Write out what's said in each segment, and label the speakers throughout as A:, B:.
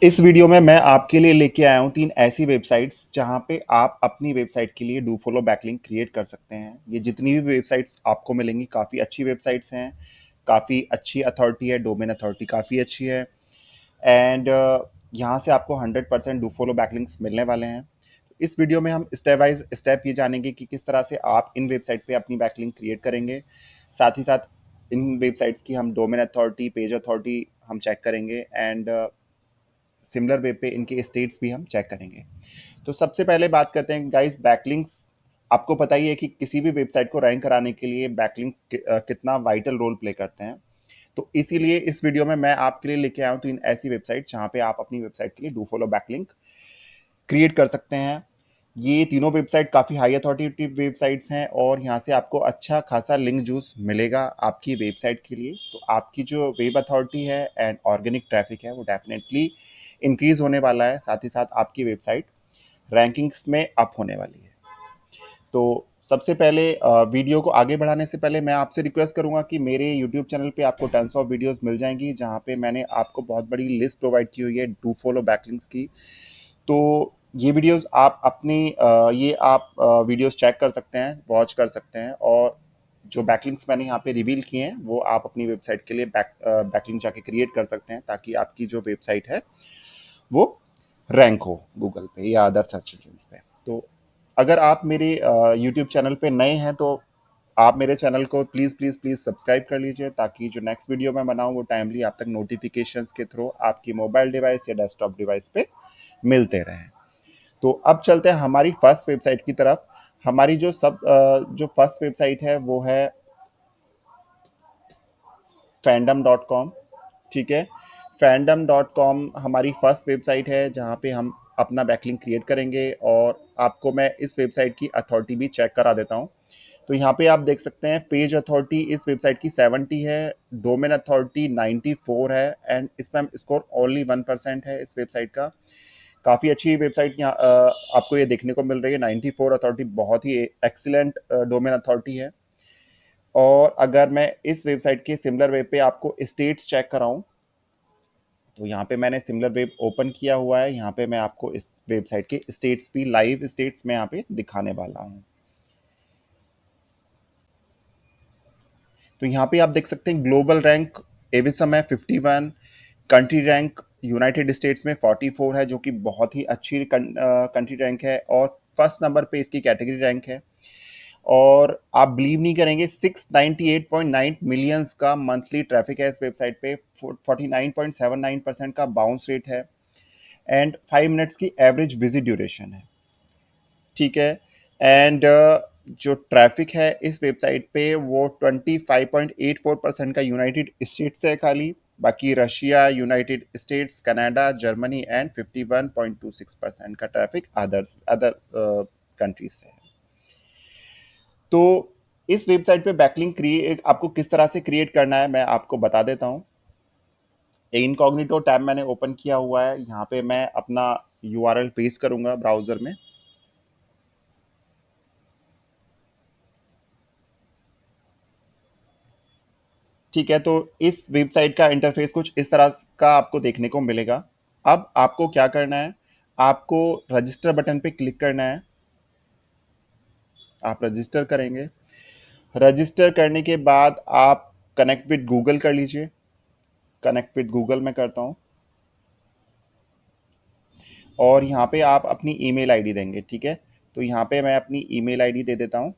A: इस वीडियो में मैं आपके लिए लेके आया हूँ 3 ऐसी वेबसाइट्स जहाँ पे आप अपनी वेबसाइट के लिए डू फॉलो बैकलिंक क्रिएट कर सकते हैं। ये जितनी भी वेबसाइट्स आपको मिलेंगी काफ़ी अच्छी वेबसाइट्स हैं, काफ़ी अच्छी अथॉरिटी है, डोमेन अथॉरिटी काफ़ी अच्छी है एंड यहाँ से आपको 100% डू फॉलो बैकलिंक्स मिलने वाले हैं। इस वीडियो में हम स्टेप बाय स्टेप ये जानेंगे कि किस तरह से आप इन वेबसाइट पे अपनी बैकलिंक क्रिएट करेंगे। साथ ही साथ इन वेबसाइट्स की हम डोमेन अथॉरिटी, पेज अथॉरिटी हम चेक करेंगे एंड सिमिलर वे पे इनके स्टेट्स भी हम चेक करेंगे। तो सबसे पहले बात करते हैं गाइस बैकलिंक्स। आपको पता ही है कि किसी भी वेबसाइट को रैंक कराने के लिए बैकलिंक्स कितना वाइटल रोल प्ले करते हैं। तो इसीलिए इस वीडियो में मैं आपके लिए लेके आया हूँ 3 ऐसी वेबसाइट जहाँ पे आप अपनी वेबसाइट के लिए डू फॉलो बैकलिंक क्रिएट कर सकते हैं। ये तीनों वेबसाइट काफ़ी हाई अथॉरिटी वेबसाइट्स हैं और यहाँ से आपको अच्छा खासा लिंक जूस मिलेगा आपकी वेबसाइट के लिए। तो आपकी जो वेब अथॉरिटी है एंड ऑर्गेनिक ट्रैफिक है वो डेफिनेटली इंक्रीज होने वाला है। साथ ही साथ आपकी वेबसाइट रैंकिंग्स में अप होने वाली है। तो सबसे पहले वीडियो को आगे बढ़ाने से पहले मैं आपसे रिक्वेस्ट करूंगा कि मेरे यूट्यूब चैनल पे आपको टन्स ऑफ वीडियोस मिल जाएंगी जहाँ पे मैंने आपको बहुत बड़ी लिस्ट प्रोवाइड की हुई है डू फॉलो बैकलिंक्स की। तो ये वीडियोस आप अपनी ये आप वीडियोस चेक कर सकते हैं, वॉच कर सकते हैं और जो बैकलिंक्स मैंने यहाँ पे रिवील किए हैं वो आप अपनी वेबसाइट के लिए बैकलिंक जाके क्रिएट कर सकते हैं ताकि आपकी जो वेबसाइट है वो रैंक हो गूगल पे या अदर सर्च इंजन पे। तो अगर आप मेरे यूट्यूब चैनल पे नए हैं तो आप मेरे चैनल को प्लीज़ प्लीज़ प्लीज़ सब्सक्राइब कर लीजिए ताकि जो नेक्स्ट वीडियो मैं बनाऊँ वो टाइमली आप तक नोटिफिकेशंस के थ्रू आपकी मोबाइल डिवाइस या डेस्कटॉप डिवाइस पे मिलते रहें। तो अब चलते हैं हमारी फर्स्ट वेबसाइट की तरफ। हमारी जो फर्स्ट वेबसाइट है वो है fandom.com। ठीक है, fandom.com हमारी फर्स्ट वेबसाइट है जहाँ पे हम अपना बैकलिंक क्रिएट करेंगे और आपको मैं इस वेबसाइट की अथॉरिटी भी चेक करा देता हूँ। तो यहाँ पे आप देख सकते हैं पेज अथॉरिटी इस वेबसाइट की 70 है, डोमेन अथॉरिटी 94 है एंड इसमें स्कोर ओनली 1% है इस वेबसाइट का। काफ़ी अच्छी वेबसाइट यहाँ आपको ये देखने को मिल रही है। 94 अथॉरिटी बहुत ही एक्सीलेंट डोमेन अथॉरिटी है। और अगर मैं इस वेबसाइट के सिमिलर वेब पे आपको स्टेट्स चेक कराऊं तो यहाँ पे मैंने सिमिलर वेब ओपन किया हुआ है। यहाँ पे मैं आपको इस वेबसाइट के स्टेट्स भी लाइव स्टेट्स में यहाँ पे दिखाने वाला हूँ। तो यहाँ पे आप देख सकते हैं ग्लोबल रैंक एविसम है 51, कंट्री रैंक यूनाइटेड स्टेट्स में 44 है जो कि बहुत ही अच्छी कंट्री रैंक है और फर्स्ट नंबर पे इसकी कैटेगरी रैंक है। और आप बिलीव नहीं करेंगे 698.9 मिलियंस का मंथली ट्रैफिक है इस वेबसाइट पे, 49.79% का बाउंस रेट है एंड 5 मिनट्स की एवरेज विजिट ड्यूरेशन है। ठीक है एंड जो ट्रैफिक है इस वेबसाइट पे वो 25.84% का यूनाइटेड स्टेट्स से है खाली। बाकी Russia, United states, Canada, Germany and 51.26% का ट्रैफिक अदर अदर कंट्रीज से है। तो इस वेबसाइट पे बैकलिंक क्रिएट आपको किस तरह से क्रिएट करना है मैं आपको बता देता हूँ। इनकॉग्निटो टैब मैंने ओपन किया हुआ है। यहाँ पे मैं अपना यूआरएल पेस्ट करूंगा ब्राउजर में। ठीक है, तो इस वेबसाइट का इंटरफेस कुछ इस तरह का आपको देखने को मिलेगा। अब आपको क्या करना है, आपको रजिस्टर बटन पे क्लिक करना है। आप रजिस्टर करेंगे। रजिस्टर करने के बाद आप कनेक्ट विद गूगल कर लीजिए। कनेक्ट विद गूगल में करता हूँ और यहाँ पे आप अपनी ईमेल आईडी देंगे। ठीक है, तो यहाँ पे मैं अपनी ईमेल आईडी दे देता हूँ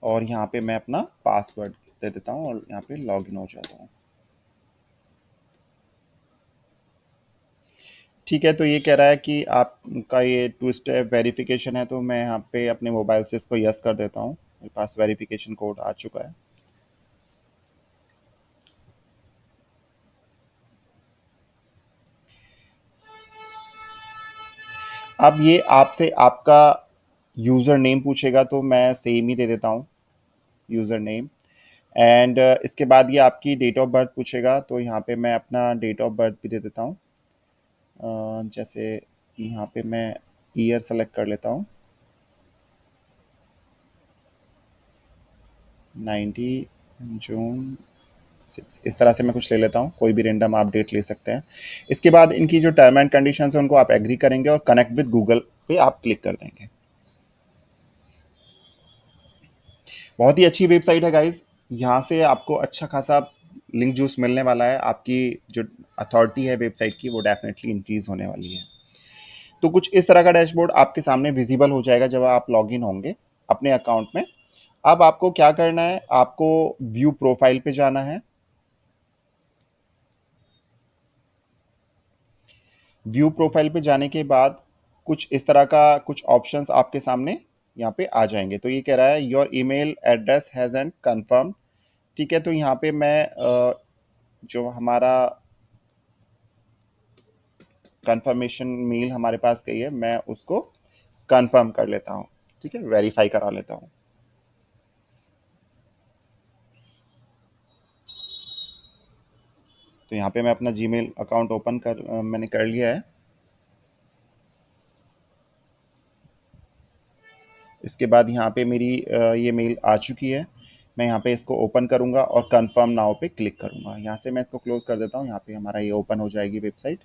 A: और यहाँ पे मैं अपना पासवर्ड दे देता हूँ और यहाँ पे लॉग इन हो जाता हूँ। ठीक है, तो ये कह रहा है कि आपका ये टू स्टेप वेरिफिकेशन है तो मैं यहाँ पे अपने मोबाइल से इसको यस कर देता हूँ। मेरे पास वेरिफिकेशन कोड आ चुका है। अब ये आपसे आपका यूज़र नेम पूछेगा तो मैं सेम ही दे देता हूँ, यूज़र नेम एंड इसके बाद ये आपकी डेट ऑफ बर्थ पूछेगा तो यहाँ पे मैं अपना डेट ऑफ बर्थ भी दे देता हूँ। जैसे यहाँ पे मैं ईयर सेलेक्ट कर लेता हूँ, 90 जून 6 इस तरह से मैं कुछ ले लेता हूँ, कोई भी रेंडम आप डेट ले सकते हैं। इसके बाद इनकी जो टर्म एंड कंडीशंस हैं उनको आप एग्री करेंगे और कनेक्ट विद गूगल पे आप क्लिक कर देंगे। बहुत ही अच्छी वेबसाइट है गाइज, यहाँ से आपको अच्छा खासा लिंक जूस मिलने वाला है, आपकी जो अथॉरिटी है वेबसाइट की वो डेफिनेटली इंक्रीज होने वाली है। तो कुछ इस तरह का डैशबोर्ड आपके सामने विजिबल हो जाएगा जब आप लॉग इन होंगे अपने अकाउंट में। अब आपको क्या करना है, आपको व्यू प्रोफाइल पे जाना है। व्यू प्रोफाइल पे जाने के बाद कुछ इस तरह का कुछ ऑप्शंस आपके सामने यहाँ पे आ जाएंगे। तो ये कह रहा है your email address has and confirm. ठीक है, तो यहाँ पे मैं जो हमारा कंफर्मेशन मेल हमारे पास गई है मैं उसको कंफर्म कर लेता हूँ। ठीक है, वेरीफाई करा लेता हूँ। तो यहाँ पे मैं अपना जीमेल अकाउंट ओपन मैंने कर लिया है। इसके बाद यहाँ पे मेरी ये मेल आ चुकी है। मैं यहाँ पे इसको ओपन करूँगा और कंफर्म नाउ पे क्लिक करूँगा। यहाँ से मैं इसको क्लोज कर देता हूँ। यहाँ पे हमारा ये ओपन हो जाएगी वेबसाइट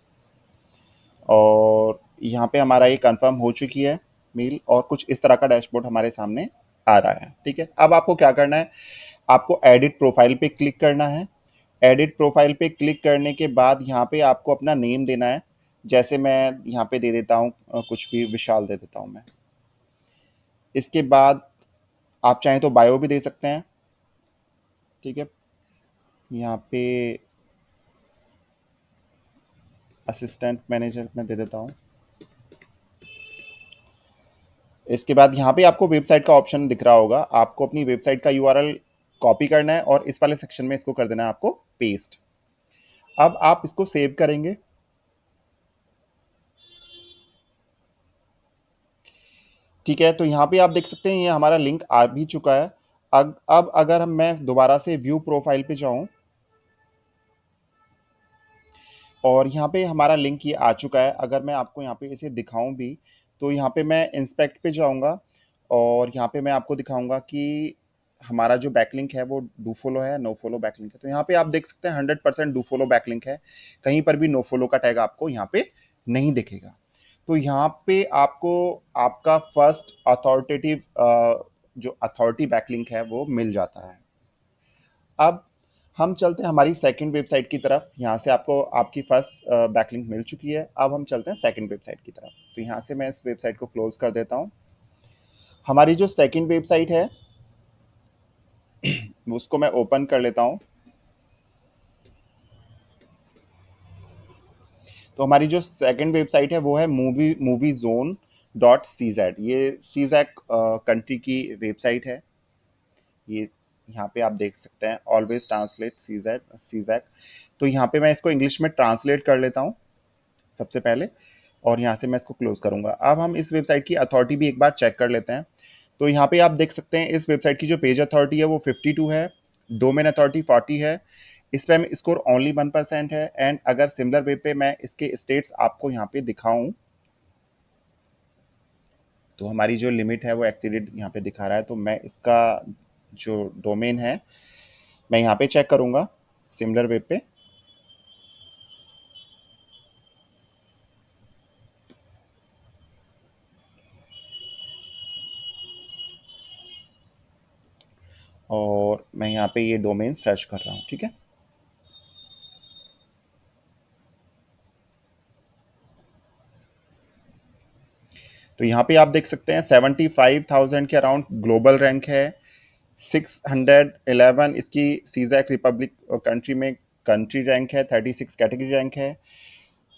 A: और यहाँ पे हमारा ये कंफर्म हो चुकी है मेल और कुछ इस तरह का डैशबोर्ड हमारे सामने आ रहा है। ठीक है, अब आपको क्या करना है, आपको एडिट प्रोफाइल पे क्लिक करना है। एडिट प्रोफाइल पे क्लिक करने के बाद यहाँ पे आपको अपना नेम देना है। जैसे मैं यहाँ पे दे देता हूँ कुछ भी विशाल दे देता हूँ मैं। इसके बाद आप चाहें तो बायो भी दे सकते हैं। ठीक है, यहाँ पे असिस्टेंट मैनेजर मैं दे देता हूँ। इसके बाद यहाँ पे आपको वेबसाइट का ऑप्शन दिख रहा होगा, आपको अपनी वेबसाइट का यूआरएल कॉपी करना है और इस वाले सेक्शन में इसको कर देना है आपको पेस्ट। अब आप इसको सेव करेंगे। ठीक है, तो यहाँ पे आप देख सकते हैं ये हमारा लिंक आ भी चुका है। अब अगर मैं दोबारा से व्यू प्रोफाइल पे जाऊं और यहाँ पे हमारा लिंक ये आ चुका है, अगर मैं आपको यहाँ पे इसे दिखाऊं भी तो यहाँ पे मैं इंस्पेक्ट पे जाऊंगा और यहाँ पे मैं आपको दिखाऊंगा कि हमारा जो बैकलिंक है वो डू फॉलो है नो फॉलो बैकलिंक है। तो यहाँ पे आप देख सकते हैं 100% डू फॉलो बैकलिंक है, कहीं पर भी नो फॉलो का टैग आपको यहाँ पे नहीं दिखेगा। तो यहाँ पे आपको आपका फर्स्ट अथॉरिटेटिव जो अथॉरिटी बैकलिंक है वो मिल जाता है। अब हम चलते हैं हमारी सेकंड वेबसाइट की तरफ। यहाँ से आपको आपकी फर्स्ट बैकलिंक मिल चुकी है, अब हम चलते हैं सेकंड वेबसाइट की तरफ। तो यहाँ से मैं इस वेबसाइट को क्लोज कर देता हूँ। हमारी जो सेकंड वेबसाइट है उसको मैं ओपन कर लेता हूँ। तो हमारी जो सेकंड वेबसाइट है वो है movie zone dot C Z. ये सी जैक कंट्री की वेबसाइट है। ये यहाँ पे आप देख सकते हैं ऑलवेज ट्रांसलेट सी जैक। तो यहाँ पे मैं इसको इंग्लिश में ट्रांसलेट कर लेता हूँ सबसे पहले और यहाँ से मैं इसको क्लोज करूंगा। अब हम इस वेबसाइट की अथॉरिटी भी एक बार चेक कर लेते हैं। तो यहाँ पे आप देख सकते हैं इस वेबसाइट की जो पेज अथॉरिटी है वो 52 है, डोमेन अथॉरिटी 40 है, स्पैम स्कोर ओनली 1% है। एंड अगर सिमिलर वेब पे मैं इसके स्टेट्स आपको यहाँ पे दिखाऊं तो हमारी जो लिमिट है वो एक्सीडेड यहाँ पे दिखा रहा है। तो मैं इसका जो डोमेन है मैं यहाँ पे चेक करूंगा सिमिलर वेब पे। और मैं यहाँ पे ये डोमेन सर्च कर रहा हूँ। ठीक है, तो यहाँ पे आप देख सकते हैं 75,000 के अराउंड ग्लोबल रैंक है। 611 इसकी सीजैक रिपब्लिक कंट्री में कंट्री रैंक है। 36 कैटेगरी रैंक है।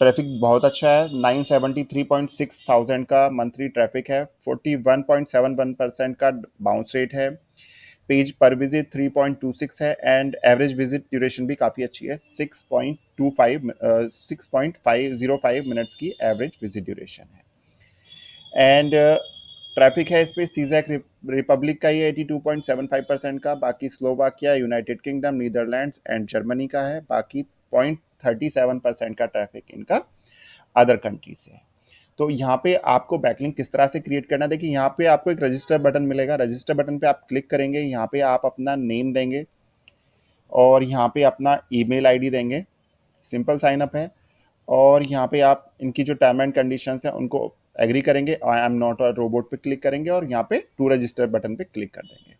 A: ट्रैफिक बहुत अच्छा है, 973.6 थाउजेंड का मंथली ट्रैफिक है। 41.71% का बाउंस रेट है। पेज पर विजिट 3.26 है एंड एवरेज विजिट ड्यूरेशन भी काफ़ी अच्छी है, 6.05 मिनट्स की एवरेज विजिट ड्यूरेशन है। एंड ट्रैफिक है इस पर सीजैक रिपब्लिक का ही 82.75% का, बाकी Slovakia, United kingdom, Netherlands and Germany का है। बाकी 0.37% का ट्रैफिक इनका अदर कंट्री से है। तो यहाँ पे आपको बैकलिंक किस तरह से क्रिएट करना है, देखिए यहाँ पे आपको एक रजिस्टर बटन मिलेगा। रजिस्टर बटन पे आप क्लिक करेंगे, यहाँ पे आप अपना नेम देंगे और यहाँ पे अपना ईमेल आईडी देंगे, सिंपल साइन अप है। और यहाँ पे आप इनकी जो टर्म एंड कंडीशंस हैं उनको एग्री करेंगे, I am not a robot पे क्लिक करेंगे और यहाँ पे टू रजिस्टर बटन पे क्लिक कर देंगे।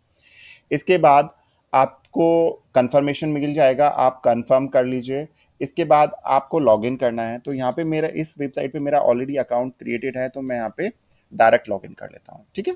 A: इसके बाद आपको कंफर्मेशन मिल जाएगा, आप कंफर्म कर लीजिए। इसके बाद आपको लॉगिन करना है। तो यहाँ पे मेरा इस वेबसाइट पे मेरा ऑलरेडी अकाउंट क्रिएटेड है, तो मैं यहाँ पे डायरेक्ट लॉगिन कर लेता हूँ। ठीक है,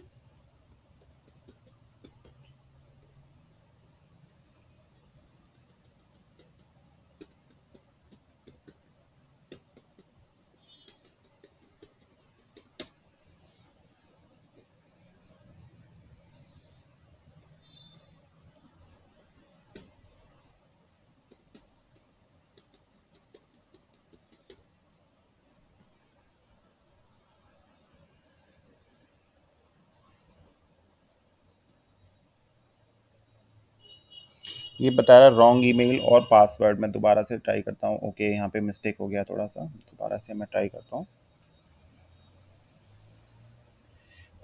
A: ये बता रहा रॉन्ग ईमेल और पासवर्ड। मैं दोबारा से ट्राई करता हूँ। ओके, यहाँ पे मिस्टेक हो गया थोड़ा सा, दोबारा से मैं ट्राई करता हूँ।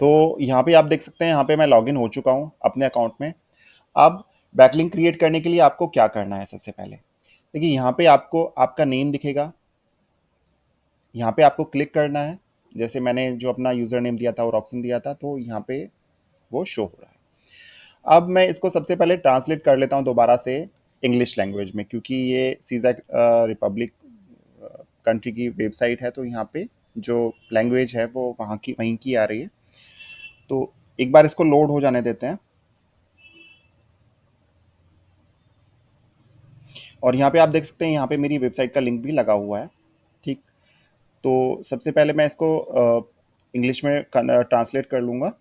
A: तो यहाँ पे आप देख सकते हैं, यहाँ पे मैं लॉगिन हो चुका हूँ अपने अकाउंट में। अब बैकलिंक क्रिएट करने के लिए आपको क्या करना है? सबसे पहले देखिए, यहाँ पे आपको आपका नेम दिखेगा, यहाँ पे आपको क्लिक करना है। जैसे मैंने जो अपना यूज़र नेम दिया था वो रॉक्सन दिया था, तो यहाँ पे वो शो हो रहा है। अब मैं इसको सबसे पहले ट्रांसलेट कर लेता हूँ दोबारा से इंग्लिश लैंग्वेज में, क्योंकि ये सीज़ा रिपब्लिक कंट्री की वेबसाइट है, तो यहाँ पे जो लैंग्वेज है वो वहाँ की वहीं की आ रही है। तो एक बार इसको लोड हो जाने देते हैं। और यहाँ पे आप देख सकते हैं, यहाँ पे मेरी वेबसाइट का लिंक भी लगा हुआ है। ठीक, तो सबसे पहले मैं इसको इंग्लिश में ट्रांसलेट कर लूँगा।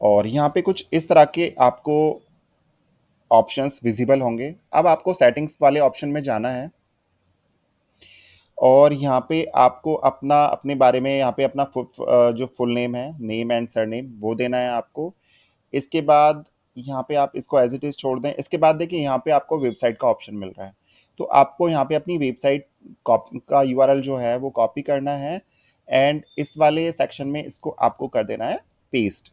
A: और यहाँ पे कुछ इस तरह के आपको ऑप्शंस विजिबल होंगे। अब आपको सेटिंग्स वाले ऑप्शन में जाना है और यहाँ पे आपको अपना अपने बारे में यहाँ पे अपना जो फुल नेम है, नेम एंड सरनेम, वो देना है आपको। इसके बाद यहाँ पे आप इसको एज इट इज़ छोड़ दें। इसके बाद देखिए, यहाँ पे आपको वेबसाइट का ऑप्शन मिल रहा है, तो आपको यहाँ पे अपनी वेबसाइट का यूआरएल जो है वो कॉपी करना है एंड इस वाले सेक्शन में इसको आपको कर देना है पेस्ट।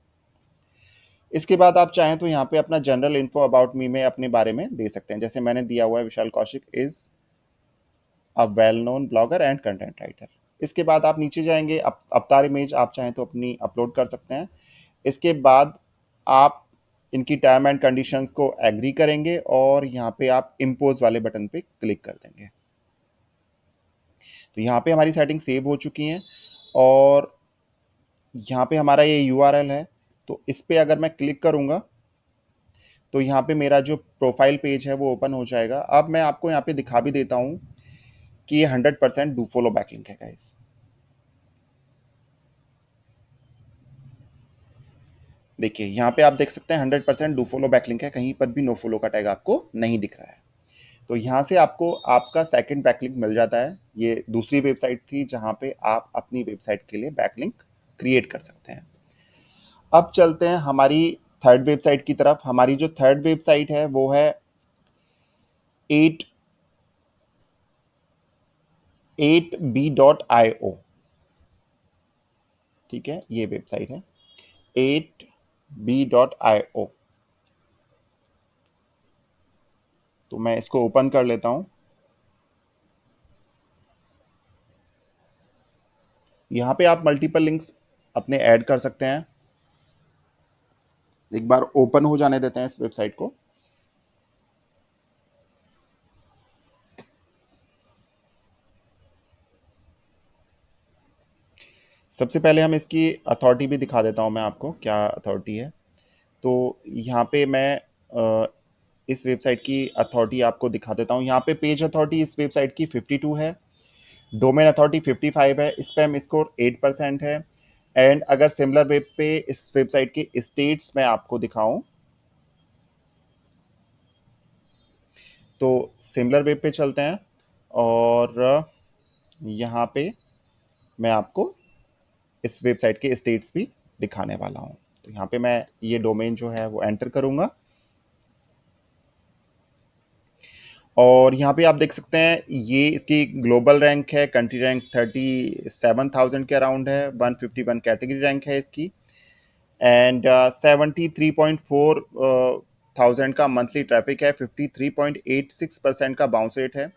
A: इसके बाद आप चाहें तो यहाँ पे अपना जनरल इन्फो अबाउट मी में अपने बारे में दे सकते हैं। जैसे मैंने दिया हुआ है, Vishal Kaushik is a well known blogger and content writer. इसके बाद आप नीचे जाएंगे, अवतार इमेज आप चाहें तो अपनी अपलोड कर सकते हैं। इसके बाद आप इनकी टर्म एंड कंडीशंस को एग्री करेंगे और यहाँ पे आप इम्पोज वाले बटन पे क्लिक कर देंगे। तो यहाँ पे हमारी सेटिंग सेव हो चुकी हैं और यहाँ पे हमारा ये यूआरएल है। तो इस पे अगर मैं क्लिक करूँगा तो यहाँ पे मेरा जो प्रोफाइल पेज है वो ओपन हो जाएगा। अब मैं आपको यहाँ पे दिखा भी देता हूँ कि ये 100% डू फॉलो बैकलिंक है गाइस। देखिए, यहाँ पे आप देख सकते हैं 100% डू फॉलो बैकलिंक है, कहीं पर भी नो फॉलो का टैग आपको नहीं दिख रहा है। तो यहाँ से आपको आपका सेकंड बैकलिंक मिल जाता है। ये दूसरी वेबसाइट थी जहाँ पे आप अपनी वेबसाइट के लिए बैकलिंक क्रिएट कर सकते हैं। अब चलते हैं हमारी थर्ड वेबसाइट की तरफ। हमारी जो थर्ड वेबसाइट है वो है 8b.io। ठीक है, ये वेबसाइट है 8b.io। तो मैं इसको ओपन कर लेता हूँ। यहाँ पे आप मल्टीपल लिंक्स अपने ऐड कर सकते हैं। एक बार ओपन हो जाने देते हैं इस वेबसाइट को। सबसे पहले हम इसकी अथॉरिटी भी दिखा देता हूँ मैं आपको, क्या अथॉरिटी है। तो यहाँ पे मैं इस वेबसाइट की अथॉरिटी आपको दिखा देता हूँ। यहाँ पे पेज अथॉरिटी इस वेबसाइट की 52 है, डोमेन अथॉरिटी 55 है, स्पैम स्कोर 8% है। एंड अगर सिमिलर वेब पे इस वेबसाइट के स्टेट्स में आपको दिखाऊं, तो सिमिलर वेब पे चलते हैं और यहाँ पे मैं आपको इस वेबसाइट के स्टेट्स भी दिखाने वाला हूँ। तो यहाँ पे मैं ये डोमेन जो है वो एंटर करूँगा और यहाँ पे आप देख सकते हैं ये इसकी ग्लोबल रैंक है, कंट्री रैंक 37,000 के अराउंड है, 151 कैटेगरी रैंक है इसकी एंड 73.4 1000 का मंथली ट्रैफिक है, 53.86% का बाउंस रेट है,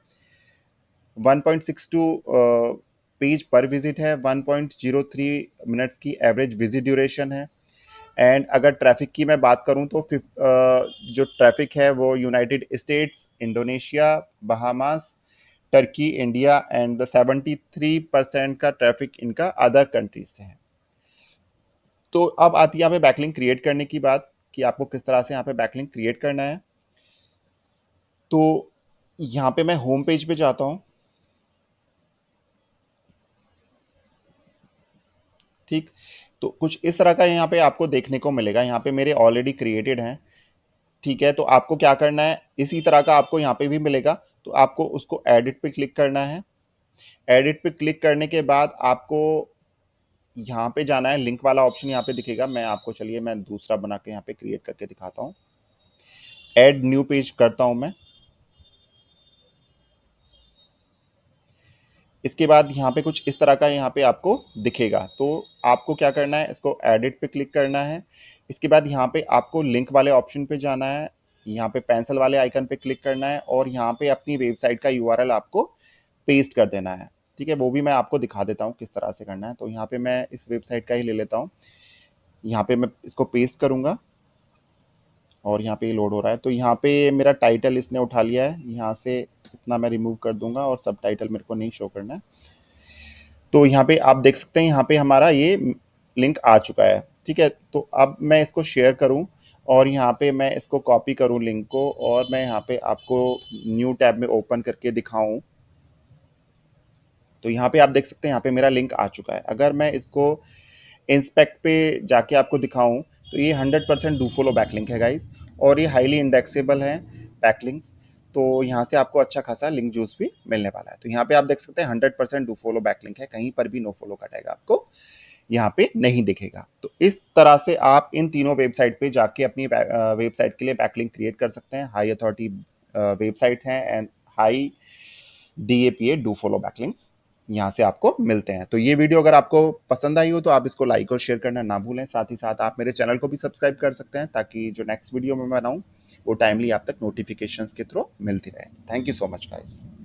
A: 1.62 पेज पर विजिट है, 1.03 मिनट्स की एवरेज विजिट ड्यूरेशन है। एंड अगर ट्रैफिक की मैं बात करूं तो जो ट्रैफिक है वो United states, Indonesia, Bahamas, Turkey, India and 73% का ट्रैफिक इनका अदर कंट्रीज से है। तो अब आती है यहाँ पे बैकलिंक क्रिएट करने की बात कि आपको किस तरह से यहाँ पे बैकलिंक क्रिएट करना है। तो यहाँ पे मैं होम पेज पे जाता हूँ। ठीक, तो कुछ इस तरह का यहाँ पे आपको देखने को मिलेगा। यहाँ पे मेरे ऑलरेडी क्रिएटेड हैं। ठीक है, तो आपको क्या करना है, इसी तरह का आपको यहाँ पे भी मिलेगा। तो आपको उसको एडिट पे क्लिक करना है। एडिट पे क्लिक करने के बाद आपको यहाँ पे जाना है, लिंक वाला ऑप्शन यहाँ पे दिखेगा। मैं आपको, चलिए मैं दूसरा बना के यहाँ पे क्रिएट करके दिखाता हूँ। ऐड न्यू पेज करता हूँ मैं। इसके बाद यहाँ पे कुछ इस तरह का यहाँ पे आपको दिखेगा। तो आपको क्या करना है, इसको एडिट पे क्लिक करना है। इसके बाद यहाँ पे आपको लिंक वाले ऑप्शन पे जाना है, यहाँ पे पेंसिल वाले आइकन पे क्लिक करना है और यहाँ पे अपनी वेबसाइट का यूआरएल आपको पेस्ट कर देना है। ठीक है, वो भी मैं आपको दिखा देता हूँ किस तरह से करना है। तो यहाँ पे मैं इस वेबसाइट का ही ले लेता हूँ। यहाँ पे मैं इसको पेस्ट करूँगा और यहाँ पे ये लोड हो रहा है। तो यहाँ पे मेरा टाइटल इसने उठा लिया है, यहाँ से इतना मैं रिमूव कर दूंगा और सब टाइटल मेरे को नहीं शो करना है। तो यहाँ पे आप देख सकते हैं, यहाँ पे हमारा ये लिंक आ चुका है। ठीक है, तो अब मैं इसको शेयर करूँ और यहाँ पे मैं इसको कॉपी करूँ लिंक को और मैं यहाँ पे आपको न्यू टैब में ओपन करके दिखाऊं। तो यहाँ पे आप देख सकते हैं, यहाँ पे मेरा लिंक आ चुका है। अगर मैं इसको इंस्पेक्ट पे जाके आपको दिखाऊं तो ये 100% डू फॉलो बैकलिंक है गाइस, और ये हाईली इंडेक्सेबल है बैकलिंक्स। तो यहाँ से आपको अच्छा खासा लिंक जूस भी मिलने वाला है। तो यहाँ पे आप देख सकते हैं 100% डू फॉलो बैकलिंक है, कहीं पर भी नो फॉलो का टैग आपको यहाँ पे नहीं दिखेगा। तो इस तरह से आप इन तीनों वेबसाइट पे जाके अपनी वेबसाइट के लिए बैकलिंक क्रिएट कर सकते हैं। हाई अथॉरिटी वेबसाइट हैं and high DAPA do follow backlinks यहाँ से आपको मिलते हैं। तो ये वीडियो अगर आपको पसंद आई हो तो आप इसको लाइक और शेयर करना ना भूलें। साथ ही साथ आप मेरे चैनल को भी सब्सक्राइब कर सकते हैं ताकि जो नेक्स्ट वीडियो मैं बनाऊं वो टाइमली आप तक नोटिफिकेशंस के थ्रू मिलती रहे। Thank you so much guys.